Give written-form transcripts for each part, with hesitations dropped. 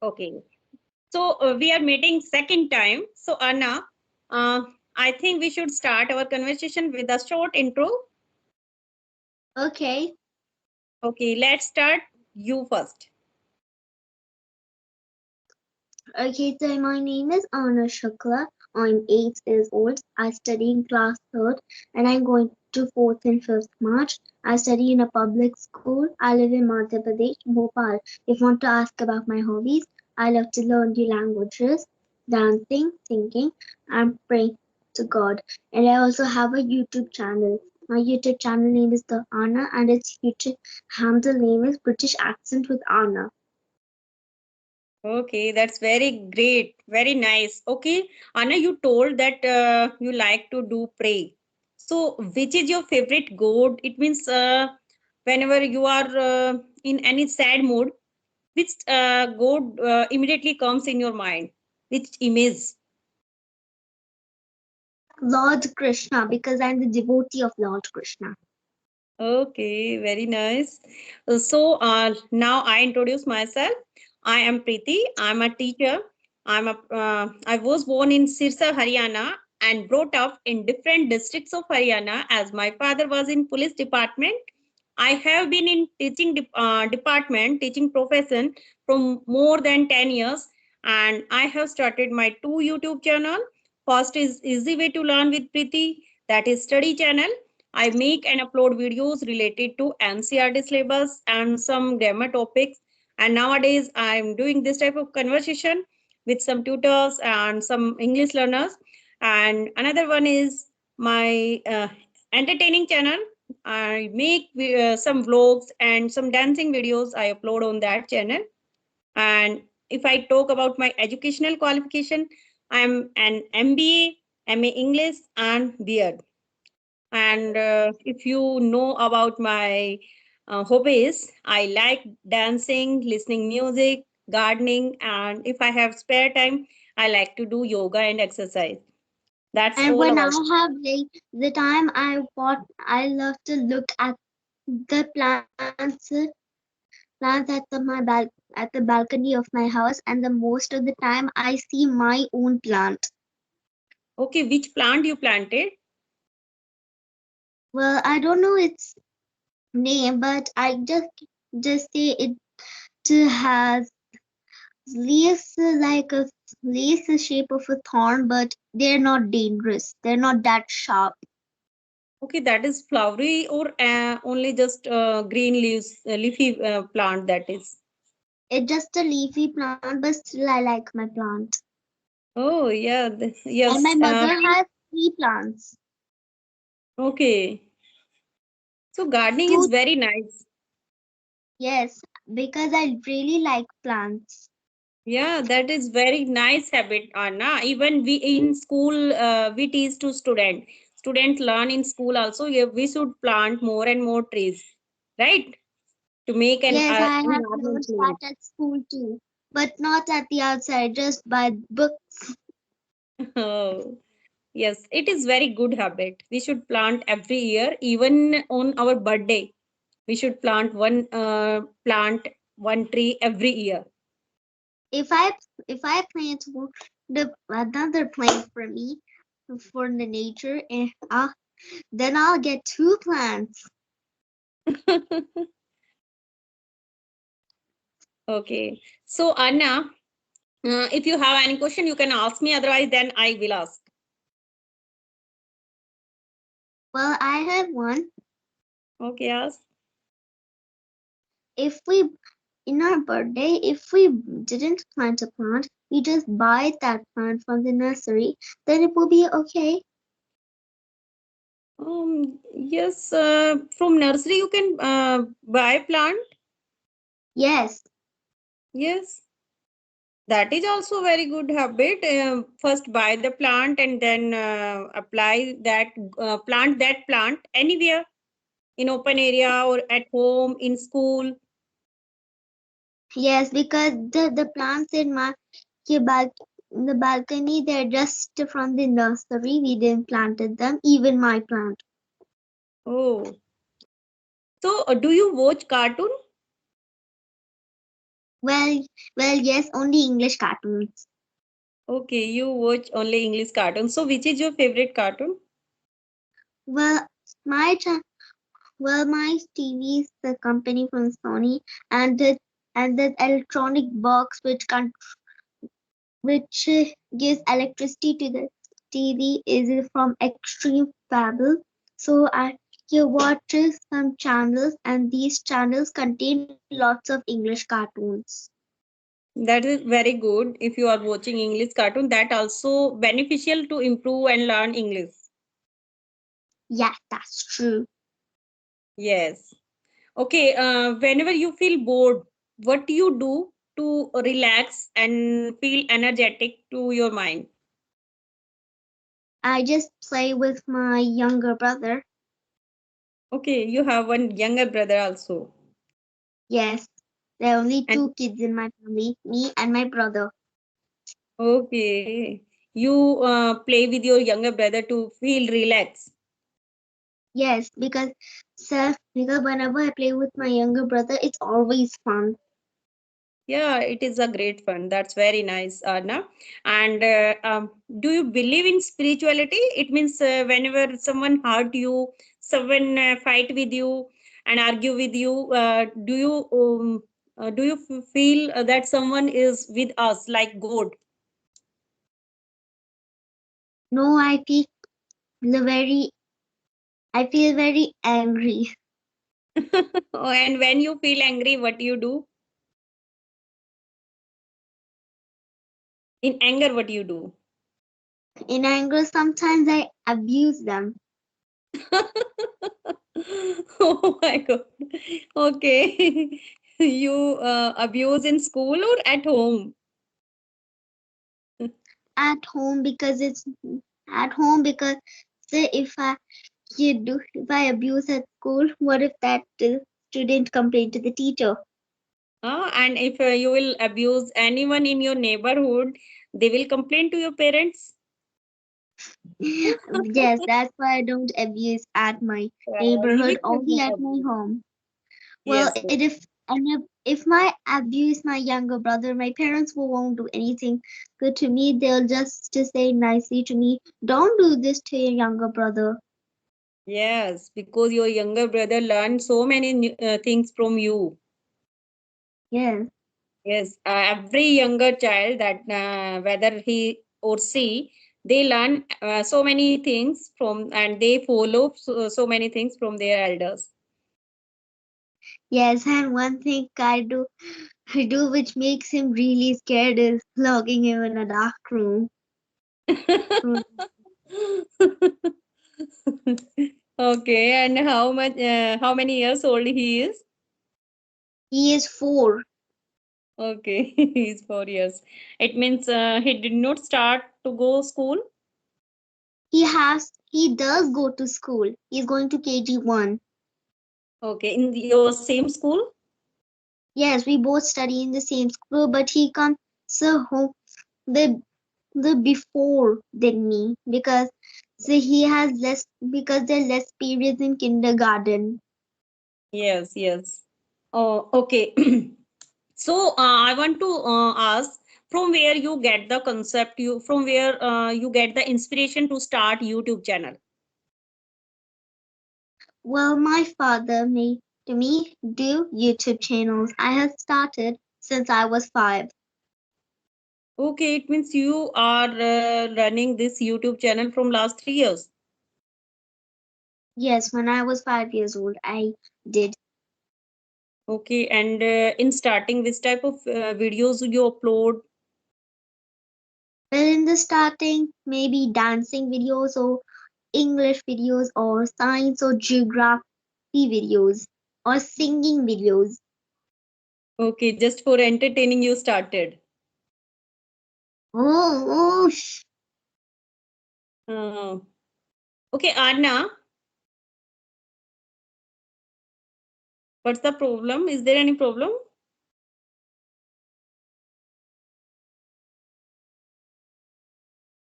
Okay. So we are meeting second time. So Anna, uh, I think we should start our conversation with a short intro. Okay. Okay, let's start. You first. Okay, so my name is Anna Shukla. I'm 8 years old. I study in class third and I'm going to fourth and fifth March. I study in a public school. I live in Madhya Pradesh, Bhopal. If you want to ask about my hobbies, I love to learn new languages, dancing, singing, and praying to God. And I also have a YouTube channel. My YouTube channel name is the Anna and its YouTube handle name is British Accent with Anna. Okay, that's very great. Very nice. Okay, Anna, you told that you like to do pray. So, which is your favorite god? It means whenever you are in any sad mood, which god immediately comes in your mind? Which image? Lord Krishna because I'm the devotee of Lord Krishna. Okay, very nice. So now I introduce myself. I am Preeti. I'm a teacher. I was born in Sirsa, Haryana, and brought up in different districts of Haryana. As my father was in police department, I have been in department, teaching profession from more than 10 years, and I have started my two YouTube channel. First is Easy Way to Learn with Preeti, that is study channel. I make and upload videos related to NCRT syllabus and some grammar topics. And nowadays, I'm doing this type of conversation with some tutors and some English learners. And another one is my entertaining channel. I make some vlogs and some dancing videos I upload on that channel. And if I talk about my educational qualification, I'm an MBA, MA English, and B.Ed. And if you know about my hobbies, I like dancing, listening music, gardening, and if I have spare time, I like to do yoga and exercise. That's And all when I about. have like the time I love to look at the plants at the balcony of my house and the most of the time I see my own plant. Okay, which plant you planted? Well, I don't know its name, but I just say it has leaves like a leaves the shape of a thorn, but they're not dangerous. They're not that sharp. Okay, that is flowery or only just green leaves, leafy plant that is. It's just a leafy plant, but still I like my plant. Oh, yeah, And my yes. mother has three plants. Okay. So gardening is Two, very nice. yes, because I really like plants. Yeah, that is very nice habit, Anna. Even we in school, we teach to student. Students learn in school also. Yeah, we should plant more and more trees, right? To make an Yes, I have learned environment that clean. at school too, but not at the outside, just by books. Oh, yes, it is very good habit. We should plant every year, even on our birthday. We should plant one tree every year. If I if I plant another plant for me for the nature, then I'll get two plants. Okay. So Anna, if you have any question, you can ask me. Otherwise, then I will ask. Well, I have one. Okay, ask. If we in our birthday, if we didn't plant a plant, we just buy that plant from the nursery, then it will be okay. Yes, from nursery you can buy plant. Yes, Yes, that is also very good habit. First buy the plant and then apply that plant that plant anywhere in open area or at home in school. yes, because the plants in my the balcony, they're just from the nursery. We didn't planted them. Even my plant. Oh, so do you watch cartoon? Well, well, yes, only English cartoons. Okay, you watch only English cartoons. So which is your favorite cartoon? Well, my cha- my TV is the company from Sony, and the electronic box which gives electricity to the TV is from Extreme Fable. So I you watch some channels, and these channels contain lots of English cartoons. That is very good. If you are watching English cartoon, that also beneficial to improve and learn English. Yeah, that's true. Yes. Okay. Whenever you feel bored, what do you do to relax and feel energetic to your mind? I just play with my younger brother. Okay, you have one younger brother also. Yes, there are only And two kids in my family, me and my brother. okay, you play with your younger brother to feel relaxed. Yes, because whenever I play with my younger brother, it's always fun. Yeah, it is a great fun. That's very nice, Arna. And do you believe in spirituality? It means whenever someone hurt you, someone fight with you and argue with you, do you feel that someone is with us like God? No, the very I feel very angry. And when you feel angry, what do you do? In anger, what do you do? In anger, sometimes I abuse them. Oh my God. Okay. You abuse in school or at home? At home because it's at home because say if I abuse at school, what if that student complain to the teacher? And if you will abuse anyone in your neighborhood, they will complain to your parents. Yes, that's why I don't abuse at my You neighborhood, will only not at my abuse. home. Well, Yes. if my abuse my younger brother, my parents won't do anything good to me. They'll just say nicely to me, "Don't do this to your younger brother." Yes, because your younger brother learned so many things from you. Yes, Yes, every younger child that whether he or she, they learn so many things from and they follow so many things from their elders. yes, and one thing I do which makes him really scared is locking him in a dark room. room. Okay, and how many years old he is? He is 4. Okay, he's 4 years. It means he did not start to go school. He does go to school. He's going to KG 1. Okay, in your same school. Yes, we both study in the same school, but he comes home the the before than me because he has less because there are less periods in kindergarten. Yes, yes. Oh, okay. So I want to ask from where you get the concept, you from where you get the inspiration to start YouTube channel. Well, my father made me do YouTube channels. I have started since I was 5. Okay, it means you are running this YouTube channel from last 3 years. Yes, when I was 5 years old, I did. Okay, and in starting, which type of videos would you upload? Well, in the starting, maybe dancing videos or English videos or science or geography videos or singing videos. Okay, just for entertaining you started. Oh, Uh, okay, Anna, what's the problem? Is there any problem?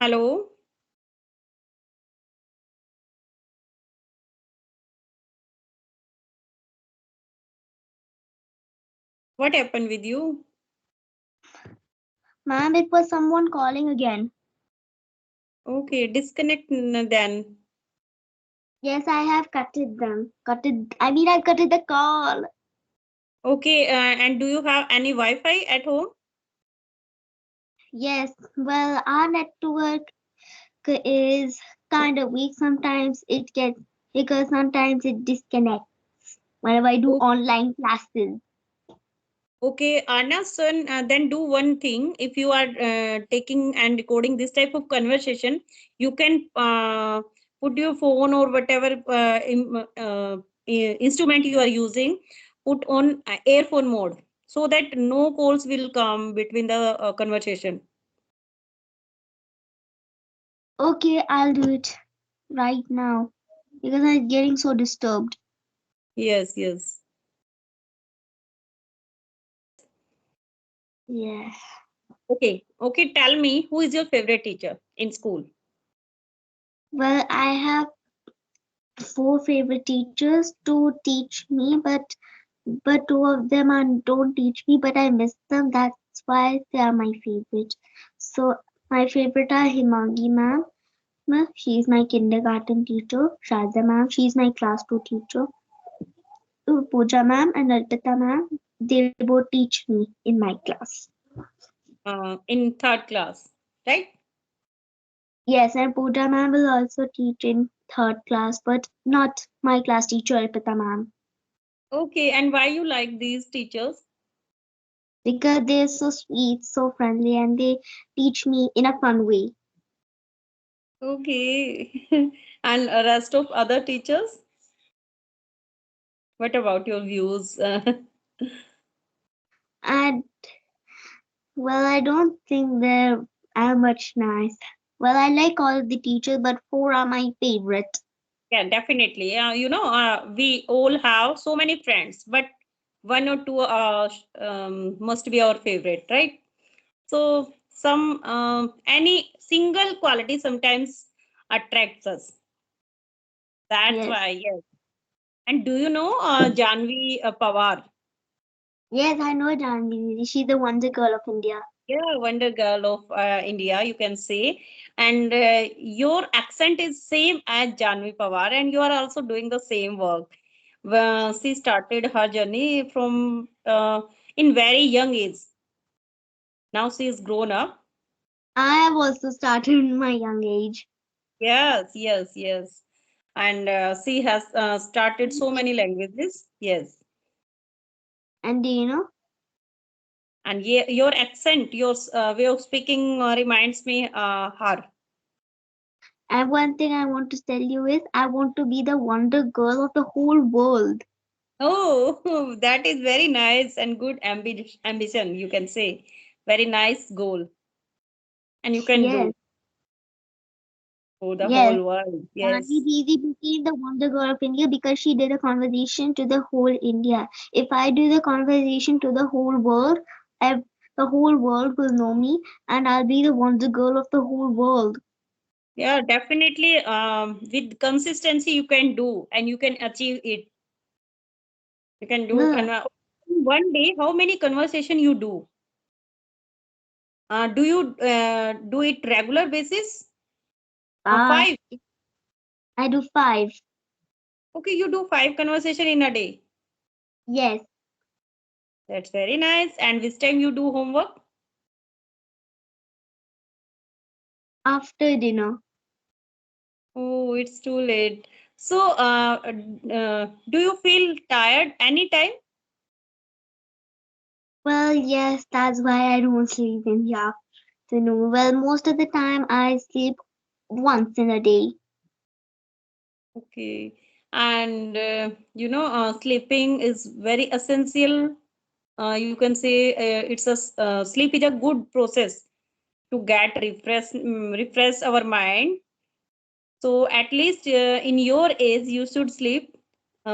Hello, what happened with you? Ma'am, it was someone calling again. Okay, disconnect then. Yes, I have cutted them. I've cutted the call. Okay, and do you have any Wi-Fi at home? Yes, well, our network is kind of weak. Sometimes it gets because sometimes it disconnects whenever I do online classes. Okay, Anna, son, then do one thing. If you are taking and recording this type of conversation, you can put your phone or whatever instrument you are using, put on earphone mode so that no calls will come between the conversation. Okay, I'll do it right now because I'm getting so disturbed. Yes, yes. Yeah. Okay, okay. Tell me, who is your favorite teacher in school? Well, I have four favorite teachers. Two teach me, but two of them are, don't teach me, but I miss them. That's why they are my favorite. So my favorite are Himangi ma'am. She's my kindergarten teacher. Shraddha ma'am, she's my class 2 teacher. Pooja ma'am and Arpita ma'am, they both teach me in my class. In third class, right? Yes, and Pooja ma'am will also teach in third class, but not my class teacher Arpita ma'am. Okay, and why you like these teachers? Because they're so sweet, so friendly, and they teach me in a fun way. Okay. And rest of other teachers? What about your views? And well, I don't think they're much nice. Well, I like all of the teachers, but four are my favorite. Yeah, definitely. We all have so many friends, but one or two must be our favorite, right? So some any single quality sometimes attracts us. That's Yes. why, yes. And do you know Janvi Pawar? Yes, I know Janvi. She's the Wonder Girl of India. Yeah, Wonder Girl of India, you can say. And your accent is same as Janvi Pawar, and you are also doing the same work. Well, she started her journey from in very young age. Now she is grown up. I have also started in my young age. Yes, yes, yes. And she has started so many languages. Yes. And do you know? And your accent, your way of speaking reminds me her. And one thing I want to tell you is I want to be the Wonder Girl of the whole world. Oh, that is very nice and good ambition, you can say. Very nice goal. And you can Yes, do for the yes. whole world. Rani Yes. Didi became the Wonder Girl of India because she did a conversation to the whole India. If I do the conversation to the whole world, the whole world will know me and I'll be the Wonder Girl of the whole world. Yeah, definitely. With consistency, you can do and you can achieve it. You can do Well, one day. How many conversation you do? Do you do it regular basis or uh, five? I do five. Okay, you do five conversation in a day. Yes, That's very nice. And which time you do homework? after dinner. Oh, it's too late. So, do you feel tired anytime? Well, yes, that's why I don't sleep in the afternoon. Well, most of the time I sleep once in a day. Okay. And sleeping is very essential. You can say sleep is a good process to get refresh our mind. So at least in your age, you should sleep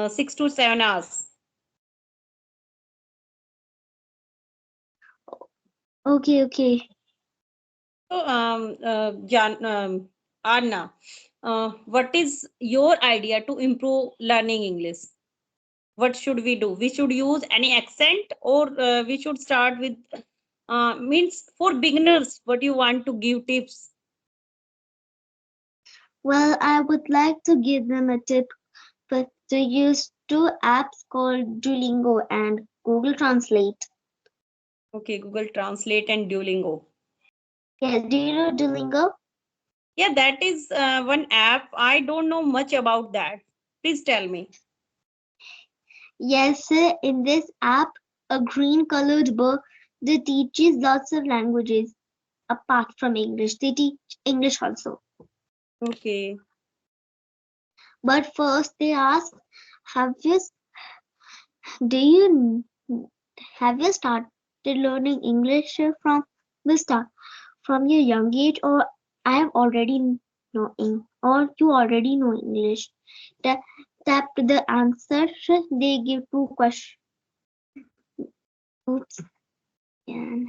6 to 7 hours. Okay, okay. So, Anna, what is your idea to improve learning English? What should we do? We should use any accent, or we should start with Means for beginners, what you want to give tips? Well, I would like to give them a tip, but to use two apps called Duolingo and Google Translate. Okay, Google Translate and Duolingo. Yes, do you know Duolingo? Yeah, that is one app. I don't know much about that. Please tell me. Yes, in this app, a green colored book that teaches lots of languages apart from English. They teach English also. Okay. But first they ask, have you do you have you started learning English from the start from your young age, or I have already knowing or you already know English? Tap, tap the answer. They give two questions. Oops. And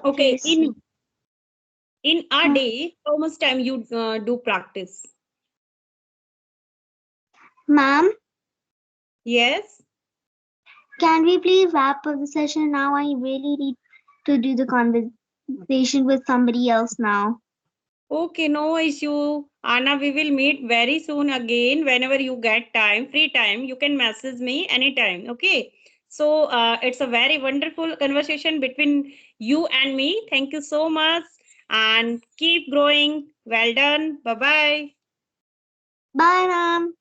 Okay. please see. In a Huh. day, how much time you do practice? Ma'am, Yes. can we please wrap up the session now? I really need to do the conversation with somebody else now. Okay, no issue. Anna, we will meet very soon again. Whenever you get time, free time, you can message me anytime. Okay. So it's a very wonderful conversation between you and me. Thank you so much and keep growing. Well done. Bye bye. Bye, ma'am.